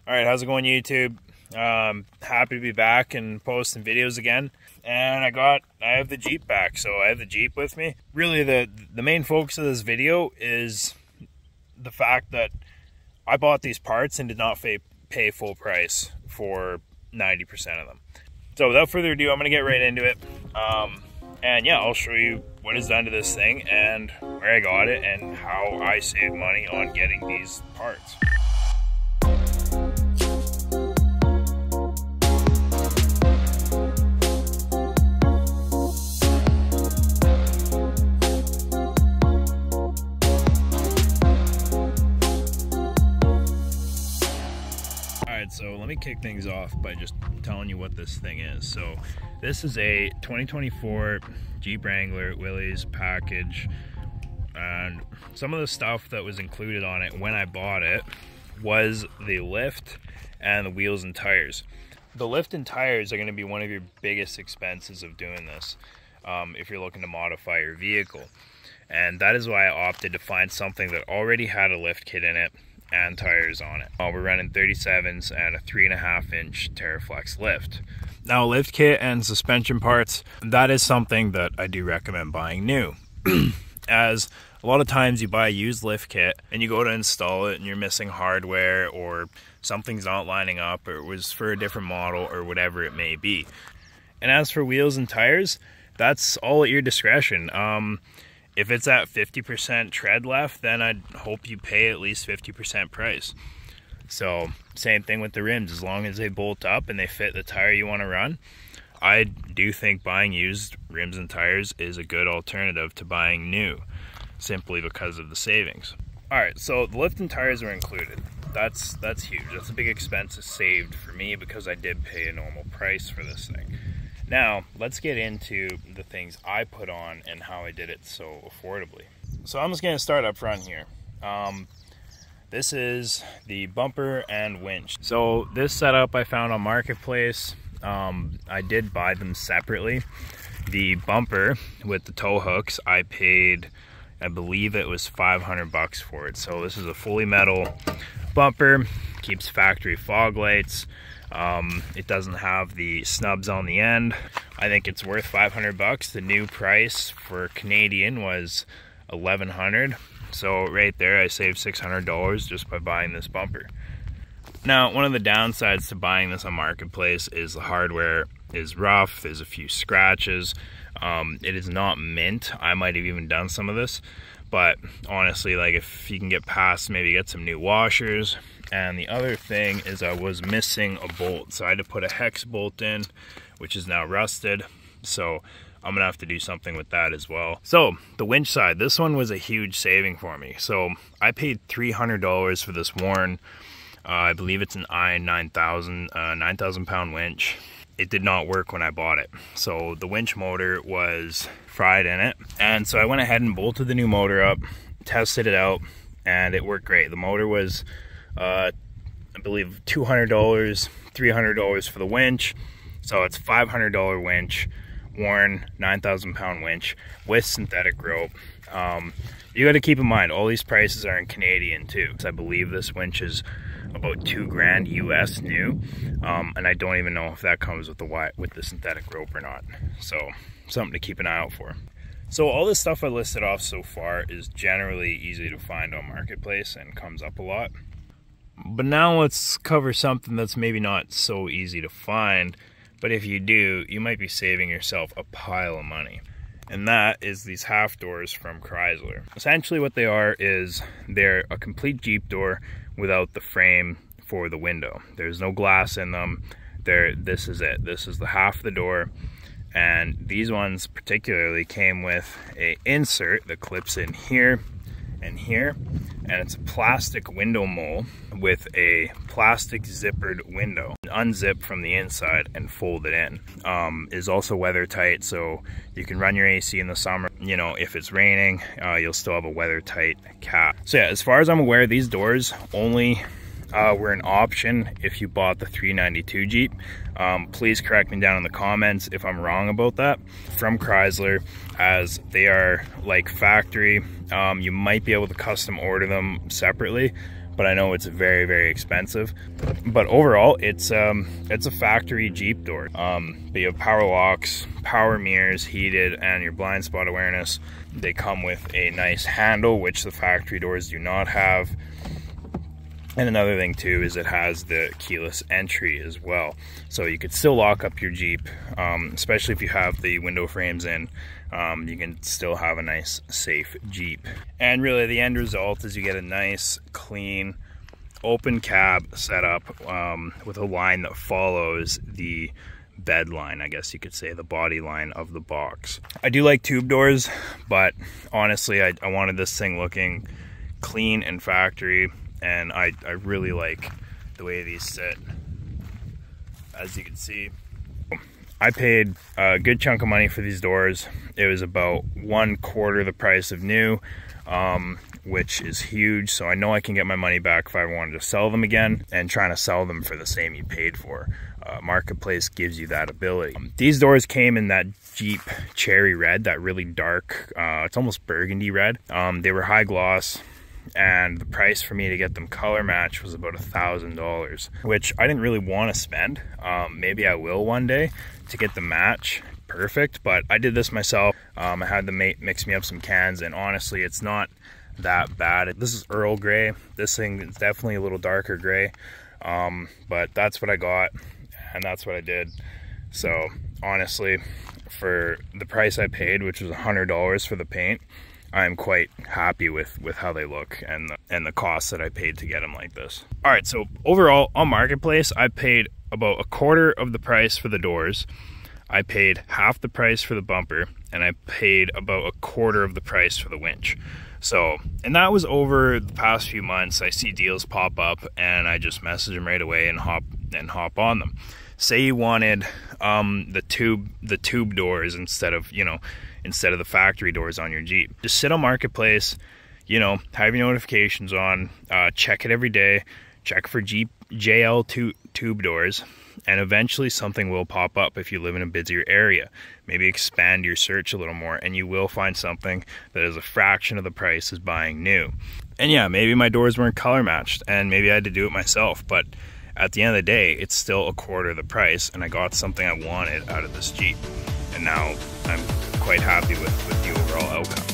All right, how's it going, YouTube? Happy to be back and posting videos again. And I have the Jeep back, so I have the Jeep with me. Really, the main focus of this video is the fact that I bought these parts and did not pay full price for 90% of them. So without further ado, I'm gonna get right into it. And yeah, I'll show you what is done to this thing and where I got it and how I save money on getting these parts. So let me kick things off by just telling you what this thing is. So this is a 2024 Jeep Wrangler Willys package, and some of the stuff that was included on it when I bought it was the lift and the wheels and tires. The lift and tires are going to be one of your biggest expenses of doing this if you're looking to modify your vehicle, and that is why I opted to find something that already had a lift kit in it and tires on it. We're running 37s and a 3.5-inch Terraflex lift. Now, lift kit and suspension parts, that is something that I do recommend buying new. As a lot of times you buy a used lift kit and you go to install it and you're missing hardware, or something's not lining up, or it was for a different model, or whatever it may be. And as for wheels and tires, that's all at your discretion. If it's at 50% tread left, then I'd hope you pay at least 50% price. So same thing with the rims. As long as they bolt up and they fit the tire you want to run, I do think buying used rims and tires is a good alternative to buying new, simply because of the savings. All right, so the lift and tires were included. That's huge. That's a big expense saved for me because I did pay a normal price for this thing. Now, let's get into the things I put on and how I did it so affordably. So I'm just gonna start up front here. This is the bumper and winch. So this setup I found on Marketplace. I did buy them separately. The bumper with the tow hooks, I paid, I believe it was 500 bucks for it. So this is a fully metal bumper, keeps factory fog lights. It doesn't have the snubs on the end. I think it's worth 500 bucks. The new price for Canadian was 1,100. So right there, I saved $600 just by buying this bumper. Now, one of the downsides to buying this on Marketplace is the hardware is rough. There's a few scratches. It is not mint. I might have even done some of this, but honestly, like, if you can get past, maybe get some new washers. And the other thing is I was missing a bolt, so I had to put a hex bolt in, which is now rusted. So I'm gonna have to do something with that as well. So the winch side, this one was a huge saving for me. So I paid $300 for this Warren. I believe it's an i9000, 9,000 pound winch. It did not work when I bought it. So the winch motor was fried in it. And so I went ahead and bolted the new motor up, tested it out, and it worked great. The motor was, I believe, $200, $300 for the winch. So it's $500 winch, Warren 9,000 pound winch with synthetic rope. You got to keep in mind, all these prices are in Canadian too. So I believe this winch is about $2,000 US new, and I don't even know if that comes with the synthetic rope or not. So something to keep an eye out for. So all this stuff I listed off so far is generally easy to find on Marketplace and comes up a lot. But now let's cover something that's maybe not so easy to find, but if you do, you might be saving yourself a pile of money. And that is these half doors from Chrysler. Essentially what they are is they're a complete Jeep door without the frame for the window. There's no glass in them. This is it. This is the half of the door. And these ones particularly came with an insert that clips in here and here, and it's a plastic window mole with a plastic zippered window. Unzip from the inside and fold it in. Is also weather tight, so you can run your AC in the summer. You know, if it's raining, you'll still have a weather tight cap. So yeah, as far as I'm aware, these doors only were an option if you bought the 392 Jeep. Please correct me down in the comments if I'm wrong about that. From Chrysler, as they are like factory, you might be able to custom order them separately, but I know it's very, very expensive. But overall, it's a factory Jeep door. But you have power locks, power mirrors, heated, and your blind spot awareness. They come with a nice handle, which the factory doors do not have. And another thing too is it has the keyless entry as well. So you could still lock up your Jeep, especially if you have the window frames in. You can still have a nice, safe Jeep. And really the end result is you get a nice, clean, open cab setup with a line that follows the bed line, I guess you could say, the body line of the box. I do like tube doors, but honestly, I wanted this thing looking clean and factory. And I really like the way these sit. As you can see, I paid a good chunk of money for these doors. It was about 1/4 the price of new, which is huge. So I know I can get my money back if I wanted to sell them again, and trying to sell them for the same you paid for. Marketplace gives you that ability. These doors came in that Jeep cherry red, that really dark, it's almost burgundy red. They were high gloss. And the price for me to get them color match was about $1,000, which I didn't really want to spend. Maybe I will one day to get the match perfect, but I did this myself. I had the mate mix me up some cans, and honestly, it's not that bad. This is Earl Grey. This thing is definitely a little darker gray, but that's what I got, and that's what I did. So honestly, for the price I paid, which was $100 for the paint, I'm quite happy with how they look and the cost that I paid to get them like this. All right, so overall on Marketplace, I paid about 1/4 of the price for the doors. I paid half the price for the bumper, and I paid about 1/4 of the price for the winch. So, and that was over the past few months. I see deals pop up, and I just message them right away and hop on them. Say you wanted the tube doors instead of the factory doors on your Jeep. Just sit on Marketplace, have your notifications on, check it every day, check for Jeep JL tube doors, and eventually something will pop up if you live in a busier area. Maybe expand your search a little more, and you will find something that is a fraction of the price as buying new. And yeah, maybe my doors weren't color matched, and maybe I had to do it myself, but at the end of the day, it's still 1/4 the price, and I got something I wanted out of this Jeep. And now I'm quite happy with the overall outcome.